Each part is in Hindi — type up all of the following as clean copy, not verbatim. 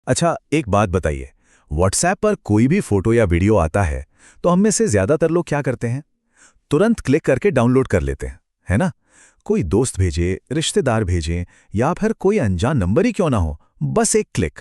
अच्छा, एक बात बताइए। व्हाट्सएप पर कोई भी फोटो या वीडियो आता है तो हम में से ज्यादातर लोग क्या करते हैं? तुरंत क्लिक करके डाउनलोड कर लेते हैं, है ना? कोई दोस्त भेजे, रिश्तेदार भेजें या फिर कोई अनजान नंबर ही क्यों ना हो, बस एक क्लिक।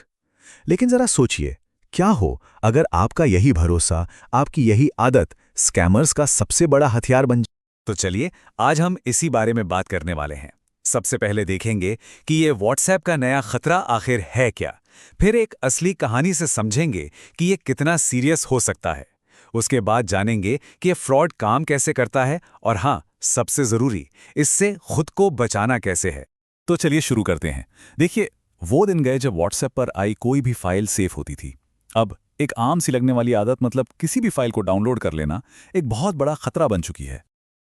लेकिन जरा सोचिए, क्या हो अगर आपका यही भरोसा, आपकी यही आदत स्कैमर्स का सबसे बड़ा हथियार बन जाए? तो चलिए, आज हम इसी बारे में बात करने वाले हैं। सबसे पहले देखेंगे कि ये व्हाट्सएप का नया खतरा आखिर है क्या। फिर एक असली कहानी से समझेंगे कि ये कितना सीरियस हो सकता है। उसके बाद जानेंगे कि ये फ्रॉड काम कैसे करता है और हाँ, सबसे जरूरी, इससे खुद को बचाना कैसे है। तो चलिए शुरू करते हैं। देखिए, वो दिन गए जब व्हाट्सएप पर आई कोई भी फाइल सेफ होती थी। अब एक आम सी लगने वाली आदत, मतलब किसी भी फाइल को डाउनलोड कर लेना, एक बहुत बड़ा खतरा बन चुकी है।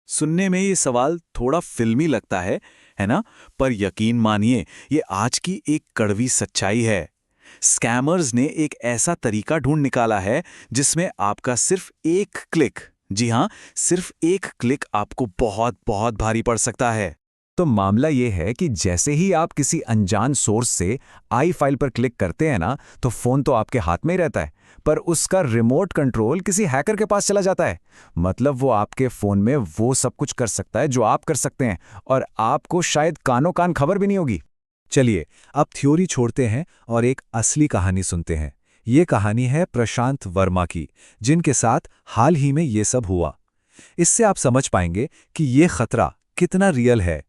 सुनने में ये सवाल थोड़ा फिल्मी लगता है ना? पर यकीन मानिए, ये आज की एक कड़वी सच्चाई है। स्कैमर्स ने एक ऐसा तरीका ढूंढ निकाला है जिसमें आपका सिर्फ एक क्लिक, जी हाँ, सिर्फ एक क्लिक आपको बहुत बहुत भारी पड़ सकता है। तो मामला ये है कि जैसे ही आप किसी अनजान सोर्स से आई फाइल पर क्लिक करते हैं ना, तो फोन तो आपके हाथ में ही रहता है, पर उसका रिमोट कंट्रोल किसी हैकर के पास चला जाता है। मतलब वो आपके फोन में वो सब कुछ कर सकता है जो आप कर सकते हैं, और आपको शायद कानो कान खबर भी नहीं होगी। चलिए, अब थ्योरी छोड़ते हैं और एक असली कहानी सुनते हैं। ये कहानी है प्रशांत वर्मा की, जिनके साथ हाल ही में ये सब हुआ। इससे आप समझ पाएंगे कि ये खतरा कितना रियल है।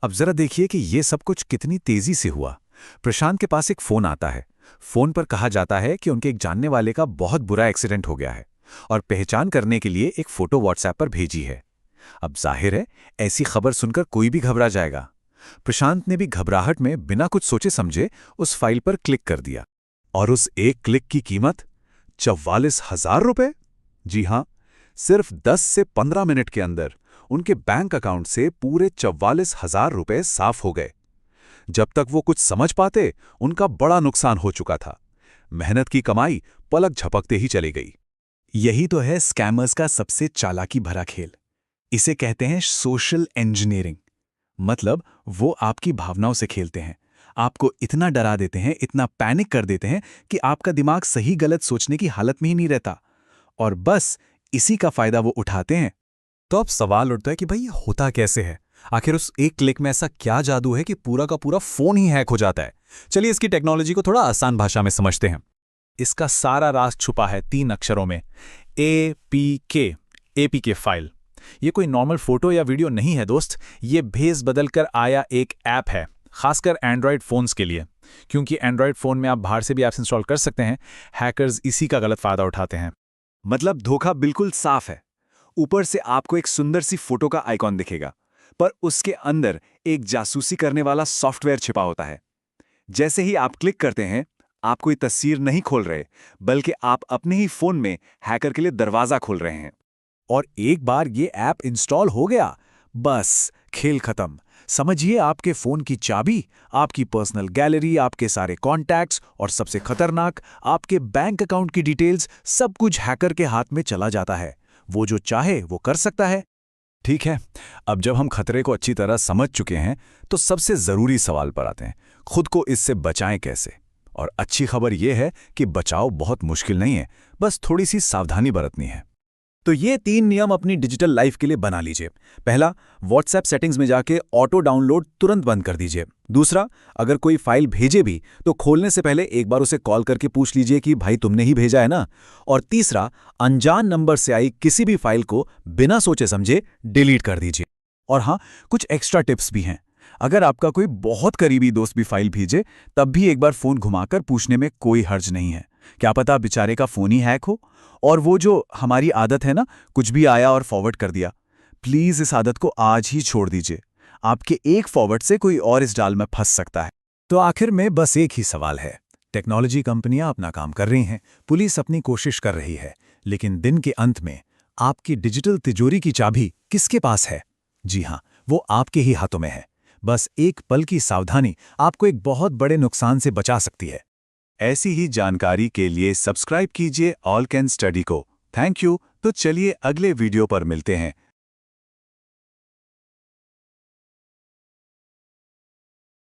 अब जरा देखिए कि ये सब कुछ कितनी तेजी से हुआ। प्रशांत के पास एक फोन आता है। फोन पर कहा जाता है कि उनके एक जानने वाले का बहुत बुरा एक्सीडेंट हो गया है और पहचान करने के लिए एक फोटो व्हाट्सएप पर भेजी है। अब जाहिर है, ऐसी खबर सुनकर कोई भी घबरा जाएगा। प्रशांत ने भी घबराहट में बिना कुछ सोचे समझे उस फाइल पर क्लिक कर दिया। और उस एक क्लिक की कीमत 44,000 रुपए। जी हां, सिर्फ 10 से 15 मिनट के अंदर उनके बैंक अकाउंट से पूरे 44,000 रुपए साफ हो गए। जब तक वो कुछ समझ पाते, उनका बड़ा नुकसान हो चुका था। मेहनत की कमाई पलक झपकते ही चली गई। यही तो है स्कैमर्स का सबसे चालाकी भरा खेल। इसे कहते हैं सोशल इंजीनियरिंग। मतलब वो आपकी भावनाओं से खेलते हैं, आपको इतना डरा देते हैं, इतना पैनिक कर देते हैं कि आपका दिमाग सही गलत सोचने की हालत में ही नहीं रहता, और बस इसी का फायदा वो उठाते हैं। तो अब सवाल उठता है कि भाई, ये होता कैसे है? आखिर उस एक क्लिक में ऐसा क्या जादू है कि पूरा का पूरा फोन ही हैक हो जाता है? चलिए इसकी टेक्नोलॉजी को थोड़ा आसान भाषा में समझते हैं। इसका सारा राज छुपा है 3 अक्षरों में, APK। APK file. ये कोई नॉर्मल फोटो या वीडियो नहीं है दोस्त, ये भेस बदल कर आया एक ऐप है, खासकर एंड्रॉयड फोन्स के लिए। क्योंकि एंड्रॉयड फोन में आप बाहर से भी ऐप्स इंस्टॉल कर सकते हैं, हैकर्स इसी का गलत फायदा उठाते हैं। मतलब धोखा बिल्कुल साफ है। ऊपर से आपको एक सुंदर सी फोटो का आइकॉन दिखेगा, पर उसके अंदर एक जासूसी करने वाला सॉफ्टवेयर छिपा होता है। जैसे ही आप क्लिक करते हैं, आप कोई तस्वीर नहीं खोल रहे, बल्कि आप अपने ही फोन में हैकर के लिए दरवाजा खोल रहे हैं। और एक बार ये ऐप इंस्टॉल हो गया, बस खेल खत्म। समझिए, आपके फोन की चाबी, आपकी पर्सनल गैलरी, आपके सारे कॉन्टैक्ट्स और सबसे खतरनाक, आपके बैंक अकाउंट की डिटेल्स, सब कुछ हैकर के हाथ में चला जाता है। वो जो चाहे वो कर सकता है। ठीक है, अब जब हम खतरे को अच्छी तरह समझ चुके हैं, तो सबसे जरूरी सवाल पर आते हैं, खुद को इससे बचाएं कैसे? और अच्छी खबर यह है कि बचाव बहुत मुश्किल नहीं है, बस थोड़ी सी सावधानी बरतनी है। तो ये 3 नियम अपनी डिजिटल लाइफ के लिए बना लीजिए। पहला, व्हाट्सएप सेटिंग्स में जाके ऑटो डाउनलोड तुरंत बंद कर दीजिए। दूसरा, अगर कोई फाइल भेजे भी तो खोलने से पहले एक बार उसे कॉल करके पूछ लीजिए कि भाई तुमने ही भेजा है ना। और तीसरा, अनजान नंबर से आई किसी भी फाइल को बिना सोचे समझे डिलीट कर दीजिए। और हाँ, कुछ एक्स्ट्रा टिप्स भी हैं। अगर आपका कोई बहुत करीबी दोस्त भी फाइल भेजे, तब भी एक बार फोन घुमाकर पूछने में कोई हर्ज नहीं है। क्या पता बेचारे का फोन ही हैक हो। और वो जो हमारी आदत है ना, कुछ भी आया और फॉरवर्ड कर दिया, प्लीज इस आदत को आज ही छोड़ दीजिए। आपके एक फॉरवर्ड से कोई और इस जाल में फंस सकता है। तो आखिर में बस एक ही सवाल है। टेक्नोलॉजी कंपनियां अपना काम कर रही हैं, पुलिस अपनी कोशिश कर रही है, लेकिन दिन के अंत में आपकी डिजिटल तिजोरी की चाबी किसके पास है? जी हां, वो आपके ही हाथों में है। बस एक पल की सावधानी आपको एक बहुत बड़े नुकसान से बचा सकती है। ऐसी ही जानकारी के लिए सब्सक्राइब कीजिए ऑल कैन स्टडी को। Thank you. तो चलिए अगले वीडियो पर मिलते हैं।